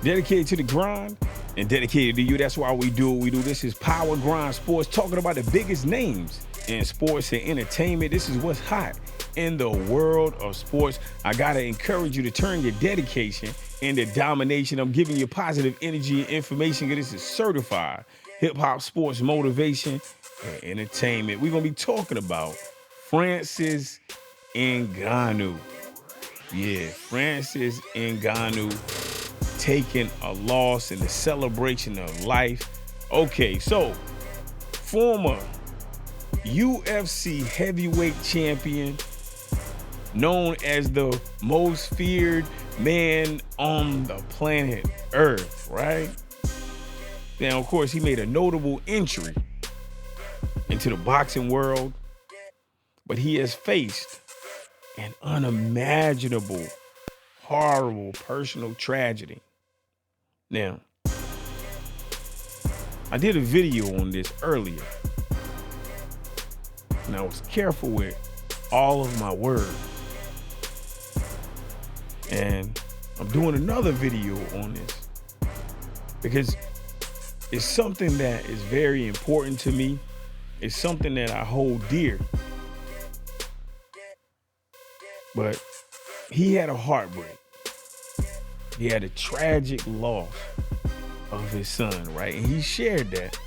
dedicated to the grind and dedicated to you. That's why we do what we do. This is Power Grind Sports, talking about the biggest names in sports and entertainment. This is what's hot in the world of sports. I gotta encourage you to turn your dedication into domination. I'm giving you positive energy and information because this is certified hip-hop sports motivation and entertainment. We're gonna be talking about Francis Ngannou. Yeah, Francis Ngannou taking a loss in the celebration of life. Okay, so former UFC heavyweight champion, known as the most feared man on the planet Earth, right? Now, of course, he made a notable entry into the boxing world, but he has faced an unimaginable, horrible personal tragedy. Now, I did a video on this earlier, and I was careful with all of my words. And I'm doing another video on this because it's something that is very important to me. It's something that I hold dear. But he had a heartbreak. He had a tragic loss of his son, right? And he shared that.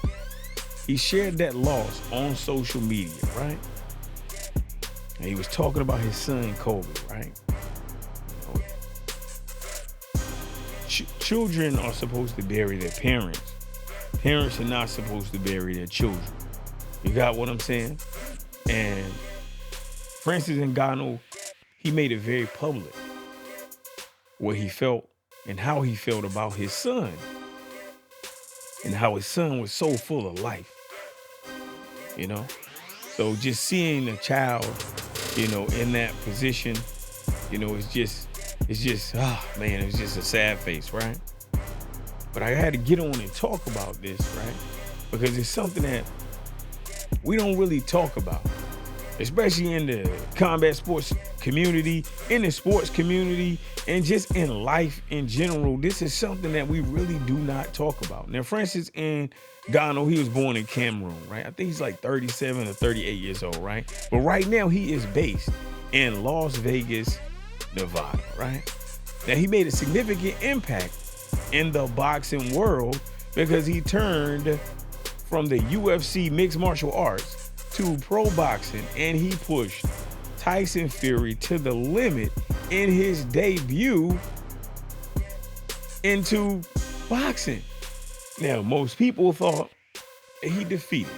He shared that loss on social media, right? And he was talking about his son, Kobe, right? Children are supposed to bury their parents. Parents are not supposed to bury their children. You got what I'm saying? And Francis Ngannou, he made it very public what he felt and how he felt about his son, and how his son was so full of life, you know? So just seeing a child, in that position, it's just, man, it's just a sad face, right? But I had to get on and talk about this, right? Because it's something that we don't really talk about, especially in the combat sports community, in the sports community, and just in life in general. This is something that we really do not talk about. Now, Francis Ngannou, he was born in Cameroon, right? I think he's like 37 or 38 years old, right? But right now he is based in Las Vegas, Nevada, right? Now, he made a significant impact in the boxing world because he turned from the UFC mixed martial arts to pro boxing, and he pushed Tyson Fury to the limit in his debut into boxing. Now, most people thought that he defeated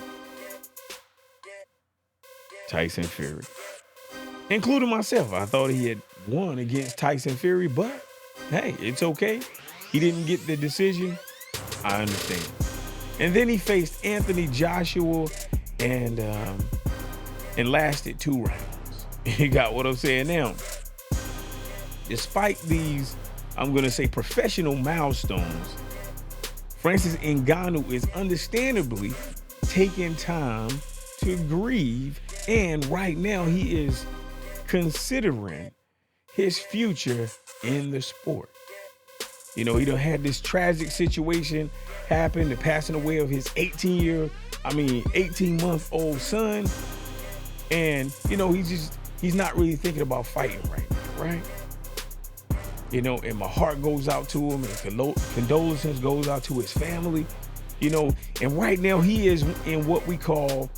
Tyson Fury, including myself. I thought he had won against Tyson Fury, but hey, it's okay. He didn't get the decision. I understand. And then he faced Anthony Joshua and lasted 2 rounds. You got what I'm saying? Now, despite these, I'm going to say, professional milestones, Francis Ngannou is understandably taking time to grieve, and right now he is considering his future in the sport. He done had this tragic situation happen, the passing away of his 18-month-old son. And, he's not really thinking about fighting right now, right? And my heart goes out to him, and condolences goes out to his family, and right now he is in what we call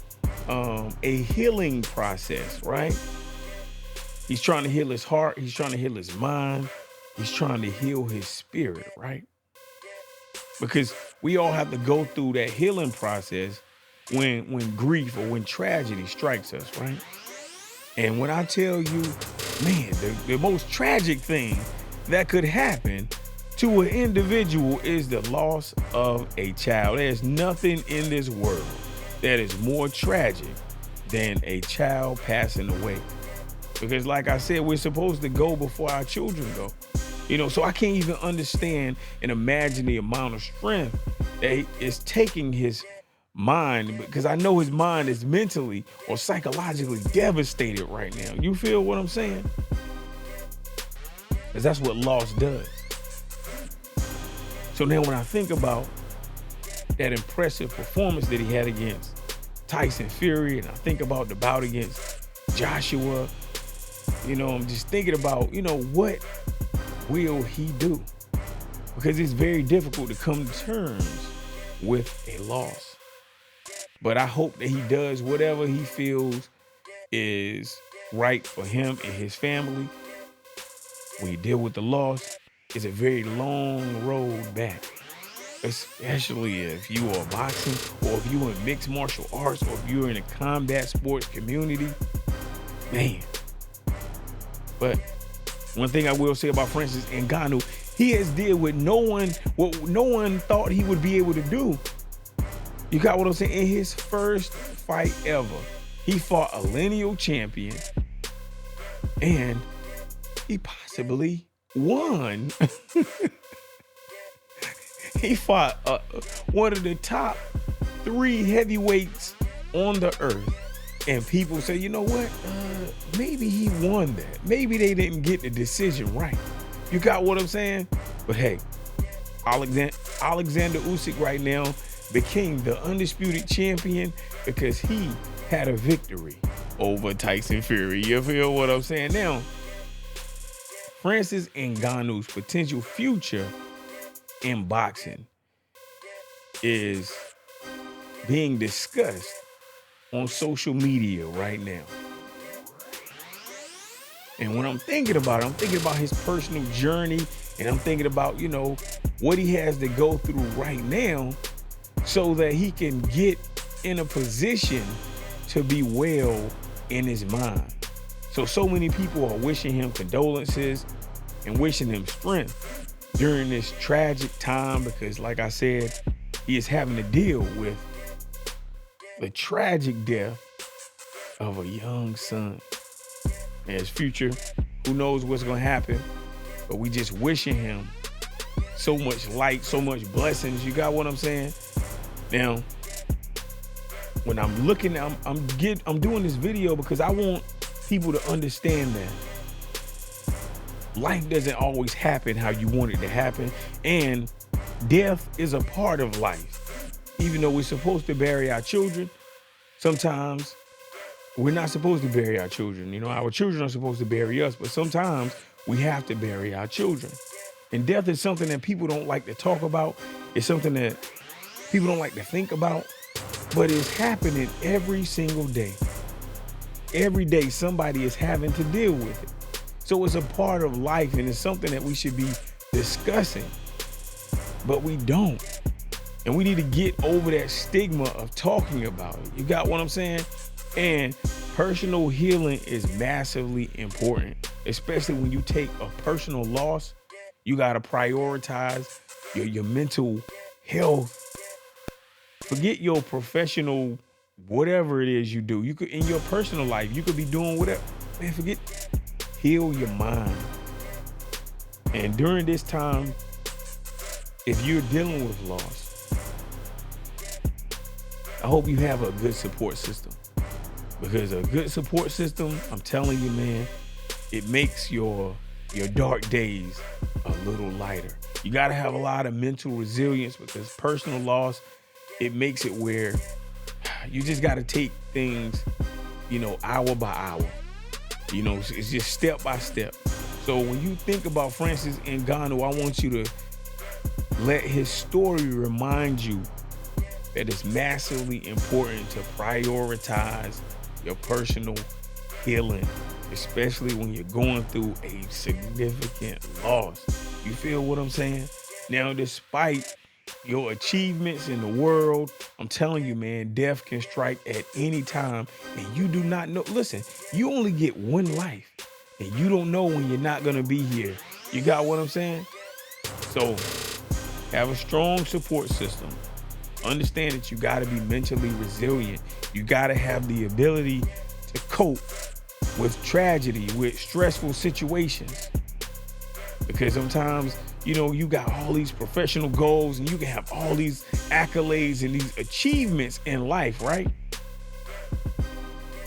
a healing process, right? He's trying to heal his heart. He's trying to heal his mind. He's trying to heal his spirit, right? Because we all have to go through that healing process when grief or when tragedy strikes us, right? And when I tell you, man, the most tragic thing that could happen to an individual is the loss of a child. There's nothing in this world that is more tragic than a child passing away. Because like I said, we're supposed to go before our children go. So I can't even understand and imagine the amount of strength that is taking his mind, because I know his mind is mentally or psychologically devastated right now. You feel what I'm saying? Because that's what loss does. So now when I think about that impressive performance that he had against Tyson Fury, and I think about the bout against Joshua, I'm just thinking about, what will he do? Because it's very difficult to come to terms with a loss. But I hope that he does whatever he feels is right for him and his family. When you deal with the loss, it's a very long road back, especially if you are boxing or if you're in mixed martial arts or if you're in a combat sports community. Man. But one thing I will say about Francis Ngannou, he has did what no one thought he would be able to do. You got what I'm saying? In his first fight ever, he fought a lineal champion and he possibly won. He fought one of the top 3 heavyweights on the earth. And people say, you know what? Maybe he won that. Maybe they didn't get the decision right. You got what I'm saying? But hey, Alexander Usyk right now became the undisputed champion because he had a victory over Tyson Fury. You feel what I'm saying? Now, Francis Ngannou's potential future in boxing is being discussed on social media right now. And when I'm thinking about it, I'm thinking about his personal journey, and I'm thinking about, what he has to go through right now so that he can get in a position to be well in his mind. So many people are wishing him condolences and wishing him strength during this tragic time because, like I said, he is having to deal with the tragic death of a young son. And his future, who knows what's going to happen, but we just wishing him so much light, so much blessings. You got what I'm saying? Now, when I'm looking, I'm doing this video because I want people to understand that life doesn't always happen how you want it to happen, and death is a part of life. Even though we're supposed to bury our children, sometimes we're not supposed to bury our children. Our children are supposed to bury us, but sometimes we have to bury our children. And death is something that people don't like to talk about. It's something that people don't like to think about, but it's happening every single day. Every day somebody is having to deal with it. So it's a part of life, and it's something that we should be discussing, but we don't. And we need to get over that stigma of talking about it. You got what I'm saying? And personal healing is massively important, especially when you take a personal loss. You got to prioritize your mental health. Forget your professional, whatever it is you do. You could, in your personal life, you could be doing whatever. Man, heal your mind. And during this time, if you're dealing with loss, I hope you have a good support system, because a good support system, I'm telling you, man, it makes your dark days a little lighter. You got to have a lot of mental resilience, because personal loss, it makes it where you just got to take things, hour by hour. It's just step by step. So when you think about Francis Ngannou, I want you to let his story remind you that it's massively important to prioritize your personal healing, especially when you're going through a significant loss. You feel what I'm saying? Now, despite your achievements in the world, I'm telling you, man, death can strike at any time, and you do not know. Listen, you only get one life, and you don't know when you're not going to be here. You got what I'm saying? So have a strong support system. Understand that you got to be mentally resilient. You got to have the ability to cope with tragedy, with stressful situations. Because sometimes, you got all these professional goals, and you can have all these accolades and these achievements in life, right?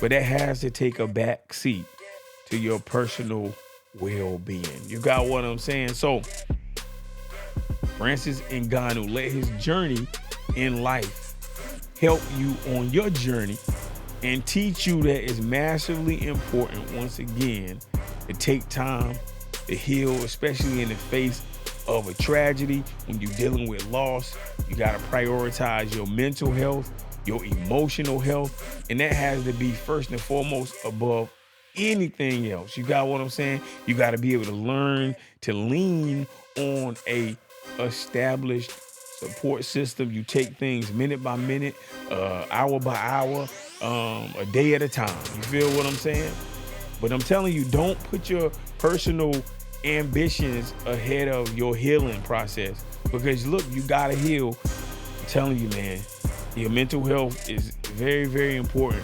But that has to take a back seat to your personal well-being. You got what I'm saying? So Francis Ngannou, let his journey in life help you on your journey and teach you that it's massively important, once again, to take time to heal, especially in the face of a tragedy. When you're dealing with loss, you got to prioritize your mental health, your emotional health, and that has to be first and foremost above anything else. You got what I'm saying? You got to be able to learn to lean on a established support system. You take things minute by minute, hour by hour, a day at a time. You feel what I'm saying? But I'm telling you, don't put your personal ambitions ahead of your healing process, because look, you got to heal. I'm telling you, man, your mental health is very, very important,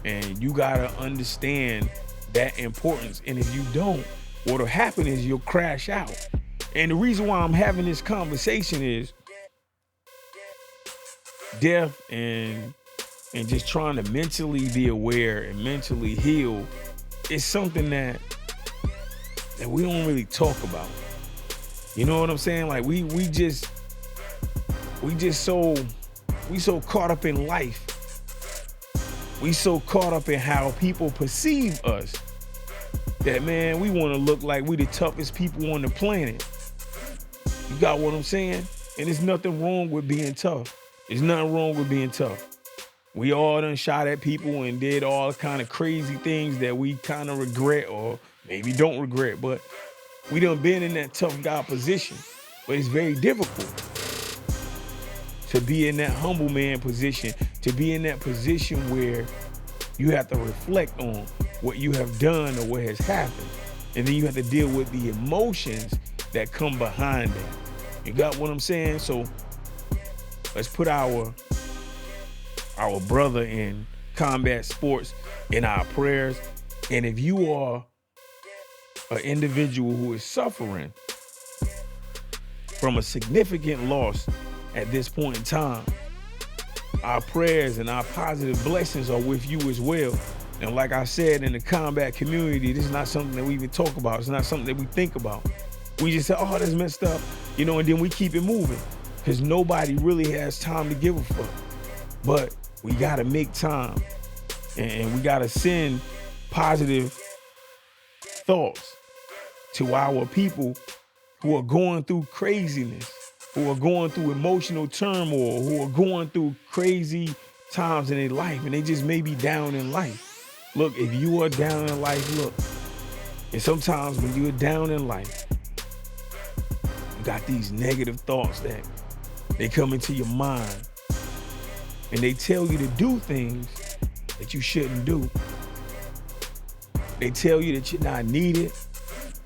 and you got to understand that importance. And if you don't, what'll happen is you'll crash out. And the reason why I'm having this conversation is death and just trying to mentally be aware and mentally heal is something that we don't really talk about. You know what I'm saying? Like we so caught up in life. We so caught up in how people perceive us that, man, we want to look like we the toughest people on the planet. You got what I'm saying? And there's nothing wrong with being tough. There's nothing wrong with being tough. We all done shot at people and did all kind of crazy things that we kind of regret, or maybe don't regret, but we done been in that tough guy position. But it's very difficult to be in that humble man position, to be in that position where you have to reflect on what you have done or what has happened. And then you have to deal with the emotions that come behind that. You got what I'm saying? So let's put our brother in combat sports in our prayers. And if you are an individual who is suffering from a significant loss at this point in time, our prayers and our positive blessings are with you as well. And like I said, in the combat community, this is not something that we even talk about. It's not something that we think about. We just say, oh, that's messed up, and then we keep it moving, because nobody really has time to give a fuck. But we got to make time, and we got to send positive thoughts to our people who are going through craziness, who are going through emotional turmoil, who are going through crazy times in their life, and they just may be down in life. Look, if you are down in life, look, and sometimes when you're down in life, you got these negative thoughts that they come into your mind, and they tell you to do things that you shouldn't do. They tell you that you're not needed.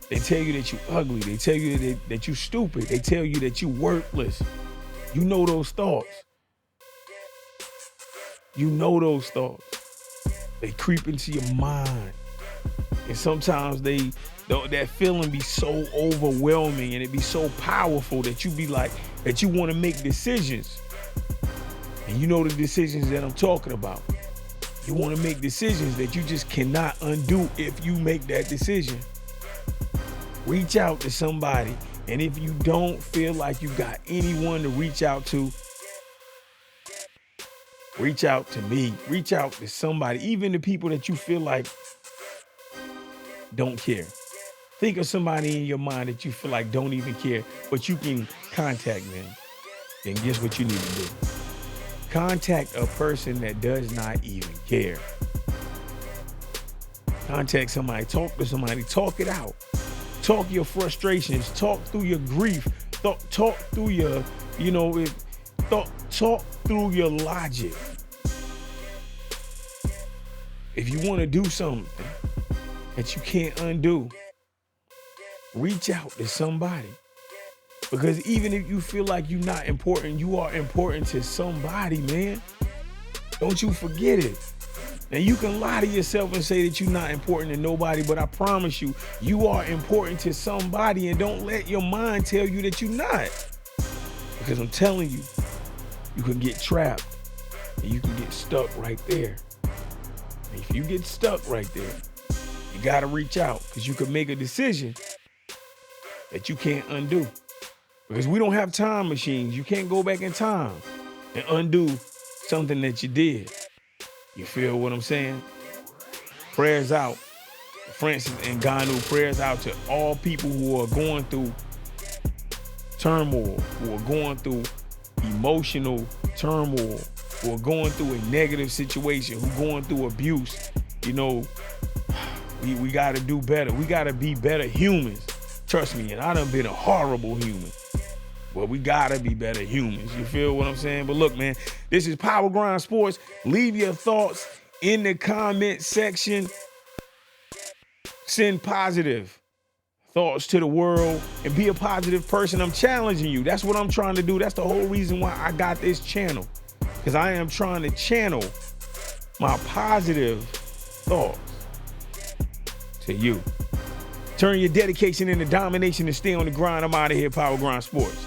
They tell you that you're ugly. They tell you that you're stupid. They tell you that you're worthless. You know those thoughts. You know those thoughts. They creep into your mind. And sometimes that feeling be so overwhelming, and it be so powerful that you be like, that you want to make decisions. And you know the decisions that I'm talking about. You want to make decisions that you just cannot undo if you make that decision. Reach out to somebody. And if you don't feel like you got anyone to reach out to, reach out to me. Reach out to somebody, even the people that you feel like don't care. Think of somebody in your mind that you feel like don't even care, but you can contact them. Then guess what you need to do? Contact a person that does not even care. Contact somebody, talk to somebody, talk it out. Talk your frustrations, talk through your grief, talk through your, talk through your logic. If you want to do something that you can't undo, reach out to somebody. Because even if you feel like you're not important, you are important to somebody, man. Don't you forget it. And you can lie to yourself and say that you're not important to nobody, but I promise you, you are important to somebody, and don't let your mind tell you that you're not. Because I'm telling you, you can get trapped and you can get stuck right there. And if you get stuck right there, you got to reach out, because you can make a decision that you can't undo. Because we don't have time machines. You can't go back in time and undo something that you did. You feel what I'm saying? Prayers out. Francis Ngannou, prayers out to all people who are going through turmoil, who are going through emotional turmoil, who are going through a negative situation, who are going through abuse. You know, we got to do better. We got to be better humans. Trust me, and I done been a horrible human. But we got to be better humans. You feel what I'm saying? But look, man, this is Power Grind Sports. Leave your thoughts in the comment section. Send positive thoughts to the world and be a positive person. I'm challenging you. That's what I'm trying to do. That's the whole reason why I got this channel. Because I am trying to channel my positive thoughts to you. Turn your dedication into domination and stay on the grind. I'm out of here, Power Grind Sports.